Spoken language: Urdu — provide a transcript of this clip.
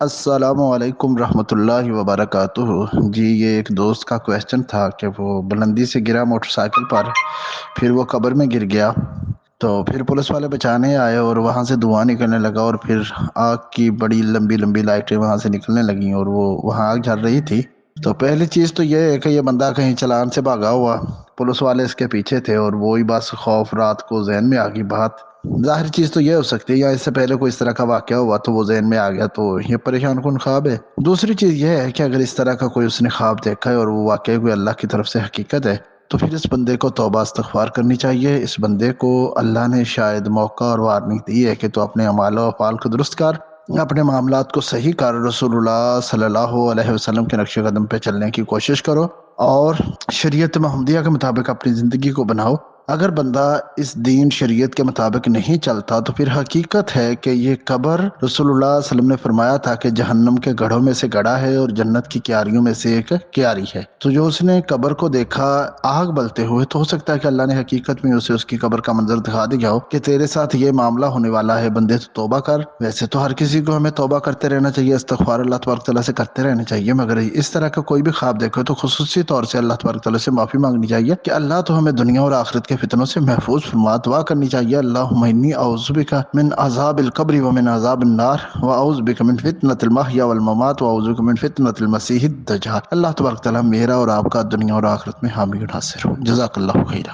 السلام علیکم رحمۃ اللہ وبرکاتہ۔ جی یہ ایک دوست کا کویشچن تھا کہ وہ بلندی سے گرا موٹر سائیکل پر، پھر وہ قبر میں گر گیا، تو پھر پولیس والے بچانے آئے اور وہاں سے دھواں نکلنے لگا اور پھر آگ کی بڑی لمبی لمبی لائٹیں وہاں سے نکلنے لگیں اور وہ وہاں آگ جل رہی تھی۔ تو پہلی چیز تو یہ ہے کہ یہ بندہ کہیں چلان سے بھاگا ہوا، پولیس والے اس کے پیچھے تھے اور وہی بس خوف رات کو ذہن میں آ گئی بات۔ ظاہر چیز تو یہ ہو سکتی ہے یا اس سے پہلے کوئی اس طرح کا واقعہ ہوا تو وہ ذہن میں آ گیا، تو یہ پریشان کن خواب ہے۔ دوسری چیز یہ ہے کہ اگر اس طرح کا کوئی اس نے خواب دیکھا ہے اور وہ واقعی کوئی اللہ کی طرف سے حقیقت ہے تو پھر اس بندے کو توبہ استغفار کرنی چاہیے۔ اس بندے کو اللہ نے شاید موقع اور وارننگ دی ہے کہ تو اپنے اعمال و افعال کو درست کر، اپنے معاملات کو صحیح کر، رسول اللہ صلی اللہ علیہ وسلم کے نقش قدم پہ چلنے کی کوشش کرو اور شریعت محمدیہ کے مطابق اپنی زندگی کو بناؤ۔ اگر بندہ اس دین شریعت کے مطابق نہیں چلتا تو پھر حقیقت ہے کہ یہ قبر، رسول اللہ صلی اللہ علیہ وسلم نے فرمایا تھا کہ جہنم کے گڑھوں میں سے گڑھا ہے اور جنت کی کیاریوں میں سے ایک کیاری ہے۔ تو جو اس نے قبر کو دیکھا آگ بلتے ہوئے، تو ہو سکتا ہے کہ اللہ نے حقیقت میں اسے اس کی قبر کا منظر دکھا دیا ہو کہ تیرے ساتھ یہ معاملہ ہونے والا ہے، بندے تو توبہ کر۔ ویسے تو ہر کسی کو ہمیں توبہ کرتے رہنا چاہیے، استغفار اللہ تبارک تعالیٰ سے کرتے رہنا چاہیے، مگر اس طرح کا کوئی بھی خواب دیکھو تو خصوصی طور سے اللہ تبارک تعالیٰ سے معافی مانگنی چاہیے کہ اللہ تو ہمیں دنیا اور آخرت کے فتنوں سے محفوظ فرما۔ دعا کرنی چاہیے اللہم انی اعوذ بک من عذاب القبر ومن عذاب النار واعوذ بک من فتنۃ المحیا والممات واعوذ بک من فتنۃ المسیح الدجال۔ اللہ تبارک تعالیٰ میرا اور آپ کا دنیا اور آخرت میں حامی و ناصر ہو۔ جزاک اللہ خیرا۔